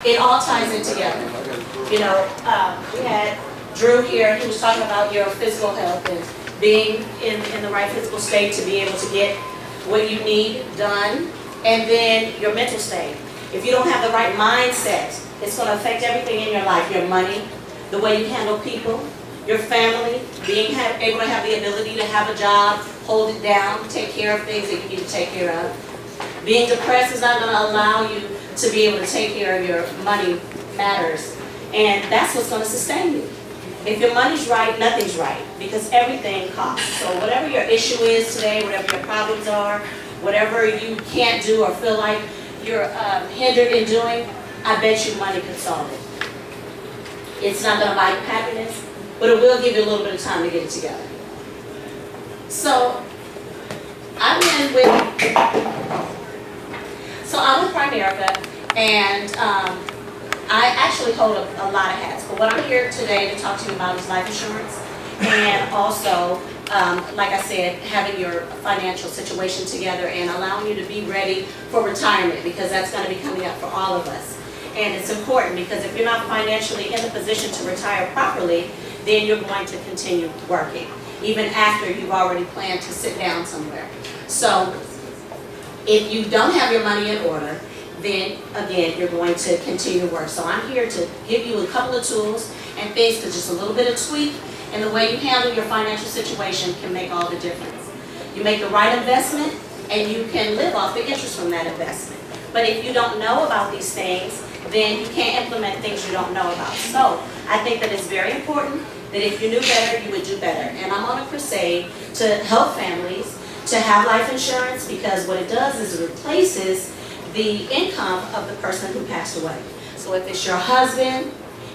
It all ties in together. You know, we had Drew here, he was talking about your physical health and being in the right physical state to be able to get what you need done, and then your mental state. If you don't have the right mindset, it's going to affect everything in your life, your money, the way you handle people, your family, being able to have the ability to have a job, hold it down, take care of things that you need to take care of. Being depressed is not going to allow you to be able to take care of your money matters. And that's what's going to sustain you. If your money's right, nothing's right, because everything costs. So whatever your issue is today, whatever your problems are, whatever you can't do or feel like you're hindered in doing, I bet you money can solve it. It's not going to buy you happiness, but it will give you a little bit of time to get it together. So I'm with Primerica, and I actually hold a lot of hats. But what I'm here today to talk to you about is life insurance, and also, like I said, having your financial situation together and allowing you to be ready for retirement, because that's going to be coming up for all of us. And it's important because if you're not financially in the position to retire properly, then you're going to continue working, even after you've already planned to sit down somewhere. So if you don't have your money in order, then again, you're going to continue to work. So I'm here to give you a couple of tools and things, because just a little bit of tweak and the way you handle your financial situation can make all the difference. You make the right investment and you can live off the interest from that investment. But if you don't know about these things, then you can't implement things you don't know about. So I think that it's very important that if you knew better, you would do better. And I'm on a crusade to help families to have life insurance, because what it does is it replaces the income of the person who passed away. So if it's your husband,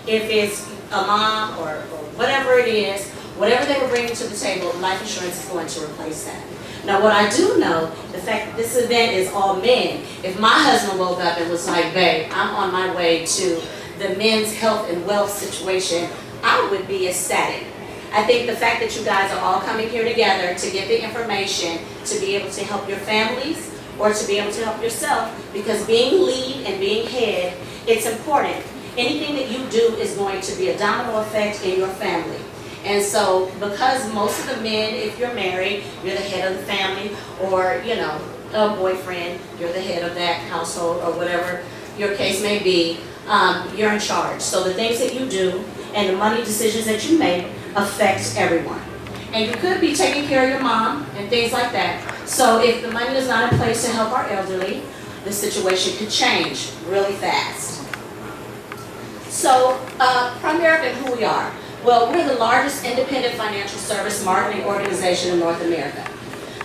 if it's a mom, or whatever it is, whatever they were bringing to the table, life insurance is going to replace that. Now what I do know, the fact that this event is all men, if my husband woke up and was like, babe, I'm on my way to the men's health and wealth situation, I would be ecstatic. I think the fact that you guys are all coming here together to get the information, to be able to help your families, or to be able to help yourself, because being lead and being head, it's important. Anything that you do is going to be a domino effect in your family. And so, because most of the men, if you're married, you're the head of the family, or, you know, a boyfriend, you're the head of that household, or whatever your case may be, you're in charge. So the things that you do and the money decisions that you make affects everyone. And you could be taking care of your mom and things like that. So if the money is not in place to help our elderly, the situation could change really fast. So Primerica and who we are. Well, we're the largest independent financial service marketing organization in North America.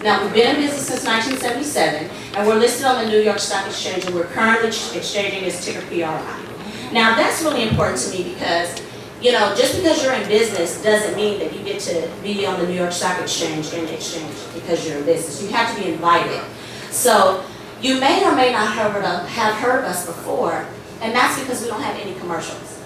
Now, we've been in business since 1977, and we're listed on the New York Stock Exchange, and we're currently exchanging as ticker PRI. Now, that's really important to me because, you know, just because you're in business doesn't mean that you get to be on the New York Stock Exchange in exchange because you're in business. You have to be invited. So you may or may not have heard of us before, and that's because we don't have any commercials.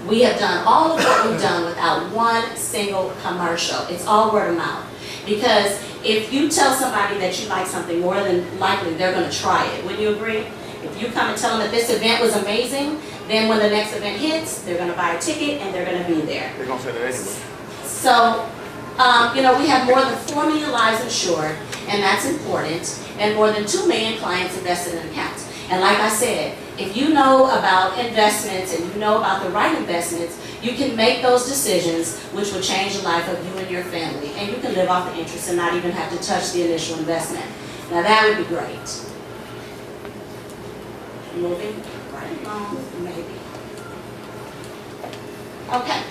We have done all of what we've done without one single commercial. It's all word of mouth. Because if you tell somebody that you like something, more than likely they're going to try it. Wouldn't you agree? If you come and tell them that this event was amazing, then when the next event hits, they're going to buy a ticket and they're going to be there. They're going to say that anyway. So, you know, we have more than 4 million lives insured, and that's important, and more than 2 million clients invested in accounts. And like I said, if you know about investments and you know about the right investments, you can make those decisions which will change the life of you and your family. And you can live off the interest and not even have to touch the initial investment. Now that would be great. Moving right along, maybe. Okay,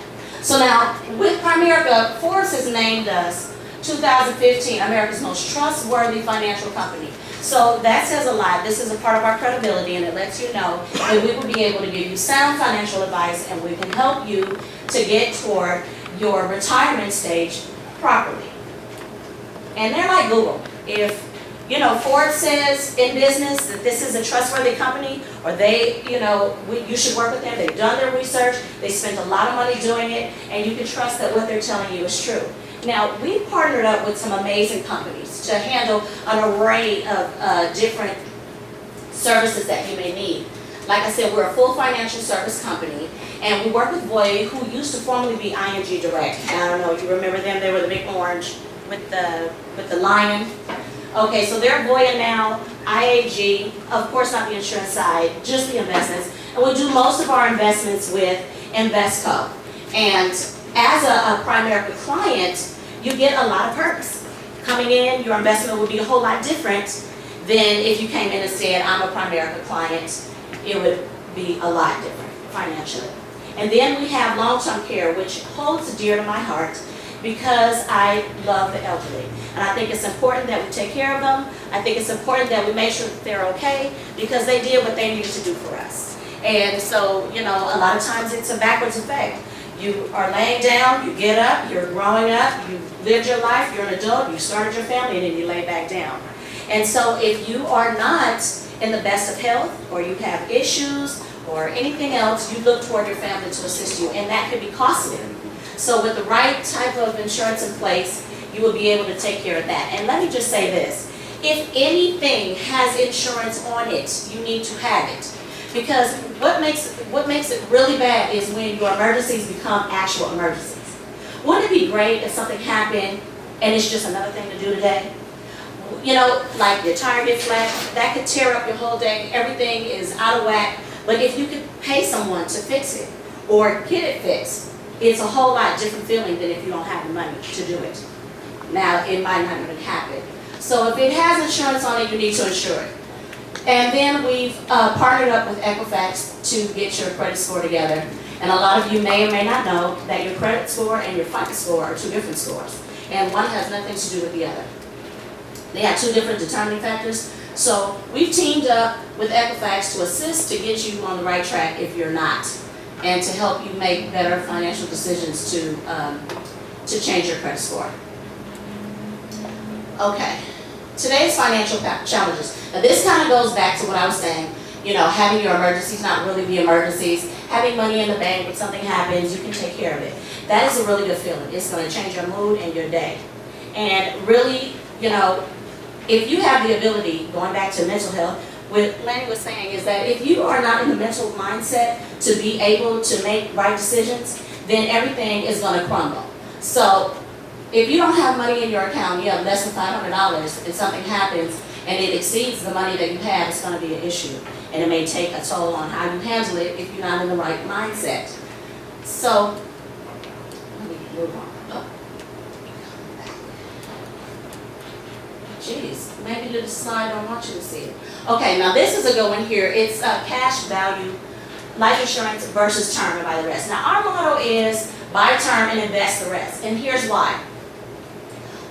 so now with Primerica, Forbes has named us 2015 America's most trustworthy financial company. So that says a lot. This is a part of our credibility, and it lets you know that we will be able to give you sound financial advice, and we can help you to get toward your retirement stage properly. And they're like Google. If, you know, Forbes says in business that this is a trustworthy company, or they, you know, you should work with them, they've done their research, they spent a lot of money doing it, and you can trust that what they're telling you is true. Now, we've partnered up with some amazing companies to handle an array of different services that you may need. Like I said, we're a full financial service company, and we work with Voya, who used to formerly be ING Direct. I don't know if you remember them. They were the big orange with the lion. Okay, so they're Voya now, IAG, of course not the insurance side, just the investments. And we do most of our investments with Investco. And as a Primerica client, you get a lot of perks. Coming in, your investment would be a whole lot different than if you came in and said, I'm a Primerica client. It would be a lot different financially. And then we have long-term care, which holds dear to my heart because I love the elderly. And I think it's important that we take care of them. I think it's important that we make sure that they're okay because they did what they needed to do for us. And so, you know, a lot of times it's a backwards effect. You are laying down, you get up, you're growing up, you lived your life, you're an adult, you started your family, and then you lay back down. And so if you are not in the best of health, or you have issues, or anything else, you look toward your family to assist you, and that could be costly. So with the right type of insurance in place, you will be able to take care of that. And let me just say this, if anything has insurance on it, you need to have it. Because what makes it really bad is when your emergencies become actual emergencies. Wouldn't it be great if something happened and it's just another thing to do today? You know, like your tire gets flat, that could tear up your whole day, everything is out of whack. But if you could pay someone to fix it or get it fixed, it's a whole lot different feeling than if you don't have the money to do it. Now, it might not even happen. So if it has insurance on it, you need to insure it. And then we've partnered up with Equifax to get your credit score together. And a lot of you may or may not know that your credit score and your FICO score are two different scores. And one has nothing to do with the other. They have two different determining factors. So we've teamed up with Equifax to assist to get you on the right track if you're not, and to help you make better financial decisions to change your credit score. Okay, today's financial challenges. Now this kind of goes back to what I was saying, you know, having your emergencies not really be emergencies, having money in the bank when something happens, you can take care of it. That is a really good feeling. It's going to change your mood and your day. And really, you know, if you have the ability, going back to mental health, what Lanny was saying is that if you are not in the mental mindset to be able to make right decisions, then everything is going to crumble. So if you don't have money in your account, you have less than $500, and something happens and it exceeds the money that you have, it's going to be an issue. And it may take a toll on how you handle it if you're not in the right mindset. So, let me move on. Geez, maybe the slide I don't want you to see it. Okay, now this is a good one here. It's cash value, life insurance versus term and buy the rest. Now our motto is buy term and invest the rest. And here's why.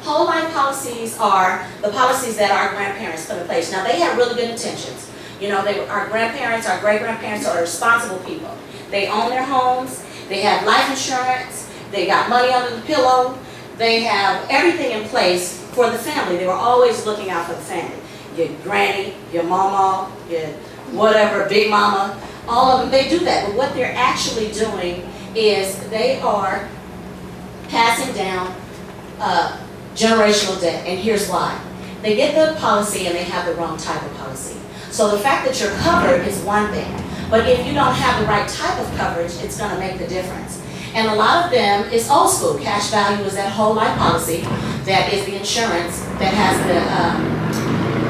Whole life policies are the policies that our grandparents put in place. Now they have really good intentions. You know, our grandparents, our great-grandparents are responsible people. They own their homes, they have life insurance, they got money under the pillow, they have everything in place for the family. They were always looking out for the family. Your granny, your mama, your whatever, big mama, all of them, they do that. But what they're actually doing is they are passing down generational debt. And here's why. They get the policy and they have the wrong type of policy. So the fact that you're covered is one thing. But if you don't have the right type of coverage, it's going to make the difference. And a lot of them is old school. Cash value is that whole life policy that is the insurance that has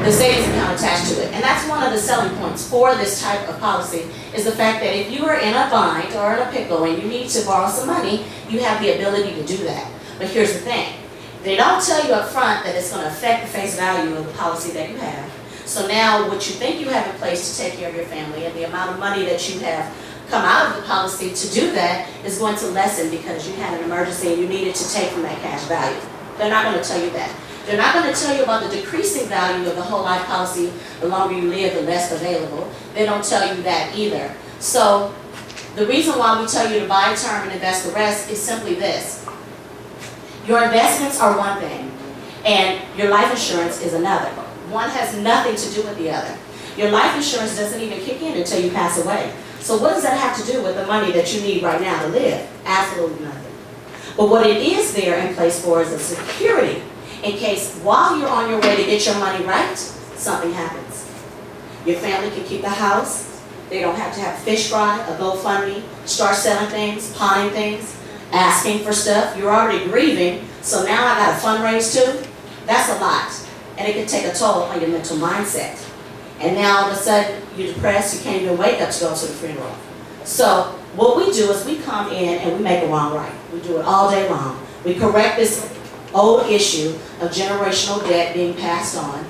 the savings account attached to it. And that's one of the selling points for this type of policy is the fact that if you are in a bind or in a pickle and you need to borrow some money, you have the ability to do that. But here's the thing. They don't tell you up front that it's going to affect the face value of the policy that you have. So now what you think you have in place to take care of your family and the amount of money that you have come out of the policy to do that is going to lessen because you had an emergency and you needed to take from that cash value. They're not going to tell you that. They're not going to tell you about the decreasing value of the whole life policy. The longer you live, the less available. They don't tell you that either. So the reason why we tell you to buy term and invest the rest is simply this. Your investments are one thing and your life insurance is another. One has nothing to do with the other. Your life insurance doesn't even kick in until you pass away. So what does that have to do with the money that you need right now to live? Absolutely nothing. But what it is there in place for is a security in case while you're on your way to get your money right, something happens. Your family can keep the house, They don't have to have a fish fry, a GoFundMe, start selling things, pawning things, asking for stuff. You're already grieving, so now I got to fundraise too. That's a lot, and it can take a toll on your mental mindset. And now all of a sudden you're depressed, you can't even wake up to go to the funeral. So what we do is we come in and we make a wrong right. We do it all day long. We correct this old issue of generational debt being passed on.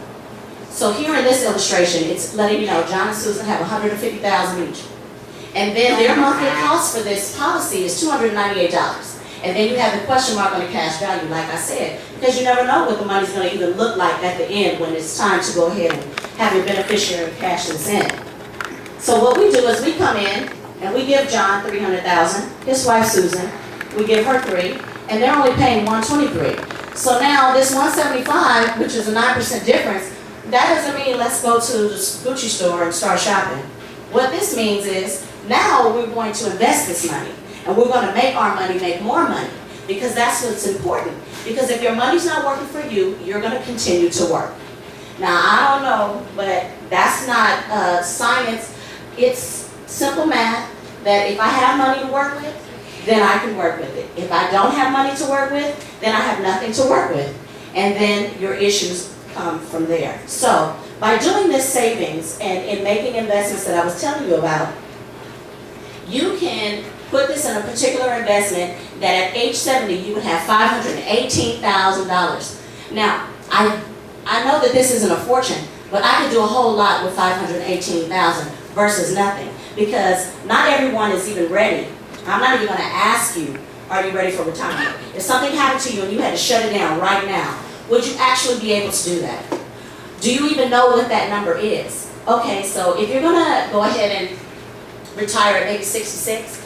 So here in this illustration, it's letting you know John and Susan have $150,000 each. And then their monthly cost for this policy is $298. And then you have the question mark on the cash value, like I said, because you never know what the money's going to even look like at the end when it's time to go ahead and have your beneficiary cash this in. So what we do is we come in and we give John $300,000, his wife Susan, we give her $3, and they're only paying $123. So now this $175, which is a 9% difference, that doesn't mean let's go to the Gucci store and start shopping. What this means is now we're going to invest this money, and we're going to make our money make more money, because that's what's important. Because if your money's not working for you, you're going to continue to work. Now, I don't know, but that's not science. It's simple math that if I have money to work with, then I can work with it. If I don't have money to work with, then I have nothing to work with. And then your issues come from there. So by doing this savings and in making investments that I was telling you about, you can put this in a particular investment that at age 70 you would have $518,000. Now, I know that this isn't a fortune, but I could do a whole lot with $518,000 versus nothing, because not everyone is even ready. I'm not even going to ask you, are you ready for retirement? If something happened to you and you had to shut it down right now, would you actually be able to do that? Do you even know what that number is? Okay, so if you're going to go ahead and retire at maybe 66,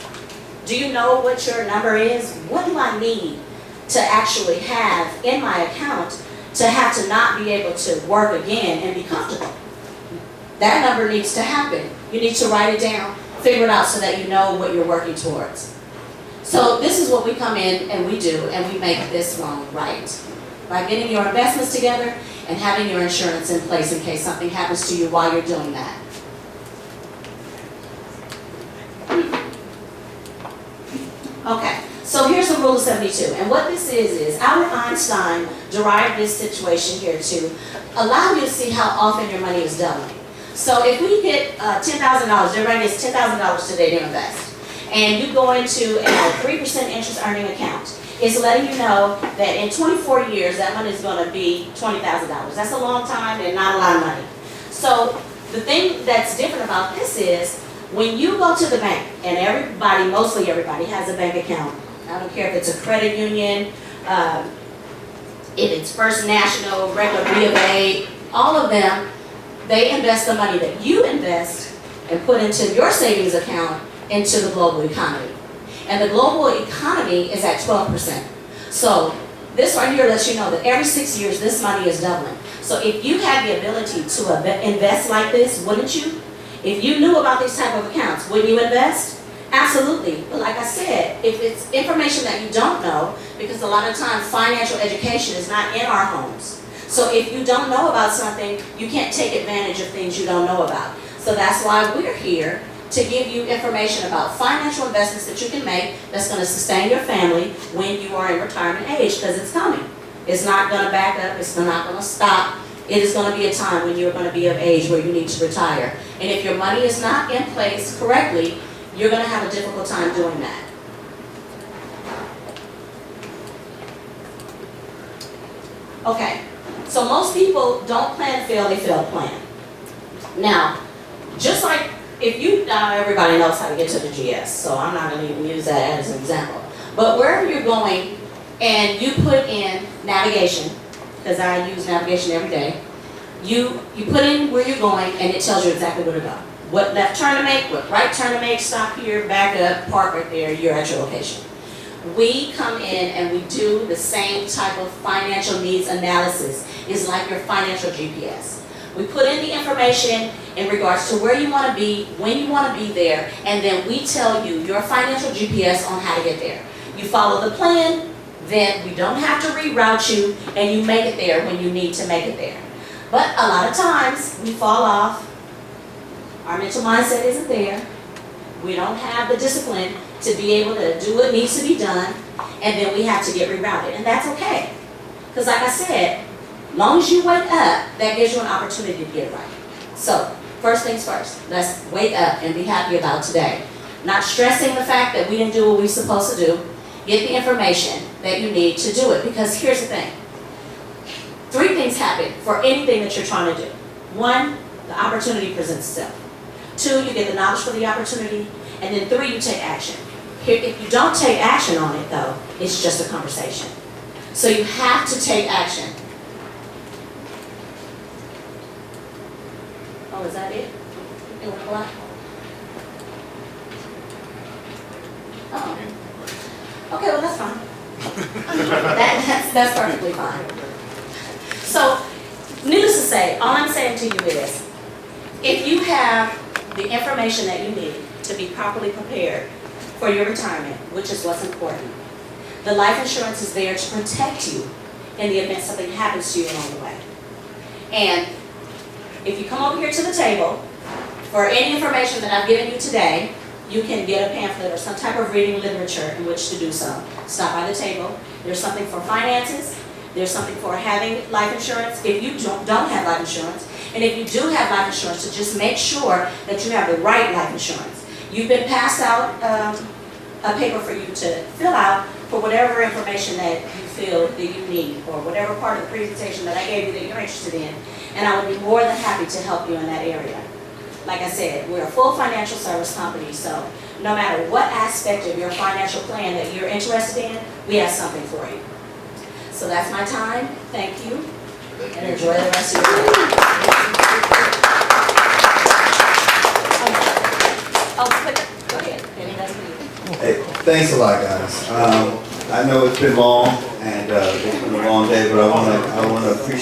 do you know what your number is? What do I need to actually have in my account to have to not be able to work again and be comfortable? That number needs to happen. You need to write it down, figure it out so that you know what you're working towards. So this is what we come in and we do, and we make this loan right. By getting your investments together and having your insurance in place in case something happens to you while you're doing that. Okay, so here's the rule of 72. And what this is Albert Einstein derived this situation here to allow you to see how often your money is doubling. So if we get $10,000, everybody gets $10,000 today to invest, and you go into a 3% interest earning account, it's letting you know that in 24 years that money is going to be $20,000. That's a long time and not a lot of money. So the thing that's different about this is when you go to the bank, and everybody, mostly everybody, has a bank account. I don't care if it's a credit union, if it's First National, regular B of A, all of them, they invest the money that you invest and put into your savings account into the global economy. And the global economy is at 12%. So this right here lets you know that every 6 years this money is doubling. So if you had the ability to invest like this, wouldn't you? If you knew about these type of accounts, wouldn't you invest? Absolutely. But like I said, if it's information that you don't know, because a lot of times financial education is not in our homes. So if you don't know about something, you can't take advantage of things you don't know about. So that's why we're here, to give you information about financial investments that you can make that's going to sustain your family when you are in retirement age, because it's coming. It's not going to back up. It's not going to stop. It is going to be a time when you're going to be of age where you need to retire. And if your money is not in place correctly, you're going to have a difficult time doing that. Okay, so most people don't plan, fail, they fail plan. Now, just like if you, everybody knows how to get to the GS, so I'm not going to even use that as an example. But wherever you're going and you put in navigation, because I use navigation every day, you put in where you're going and it tells you exactly where to go. What left turn to make, what right turn to make, stop here, back up, park right there, you're at your location. We come in and we do the same type of financial needs analysis. It's like your financial GPS. We put in the information in regards to where you want to be, when you want to be there, and then we tell you your financial GPS on how to get there. You follow the plan, then we don't have to reroute you, and you make it there when you need to make it there. But a lot of times, we fall off, Our mental mindset isn't there. We don't have the discipline to be able to do what needs to be done, and then we have to get rerouted, and that's okay. Because like I said, long as you wake up, that gives you an opportunity to get it right. So, first things first, let's wake up and be happy about today. Not stressing the fact that we didn't do what we were supposed to do. Get the information that you need to do it, because here's the thing. 3 things happen for anything that you're trying to do. 1, the opportunity presents itself. 2, you get the knowledge for the opportunity. And then 3, you take action. Here, if you don't take action on it though, it's just a conversation. So you have to take action. Oh, is that it? It went black? Oh. Okay, well that's fine. That's perfectly fine. So, needless to say, all I'm saying to you is, if you have the information that you need to be properly prepared for your retirement, which is what's important, the life insurance is there to protect you in the event something happens to you along the way. And if you come over here to the table, for any information that I've given you today, you can get a pamphlet or some type of reading literature in which to do so. Stop by the table. There's something for finances. There's something for having life insurance if you don't have life insurance. And if you do have life insurance, to just make sure that you have the right life insurance. You've been passed out a paper for you to fill out for whatever information that you feel that you need, or whatever part of the presentation that I gave you that you're interested in. And I would be more than happy to help you in that area. Like I said, we're a full financial service company, so no matter what aspect of your financial plan that you're interested in, we have something for you. So that's my time. Thank you. And enjoy the rest of your day. Go ahead. Any that's for you. Hey, thanks a lot, guys. I know it's been long, and it's been a long day, but I want to appreciate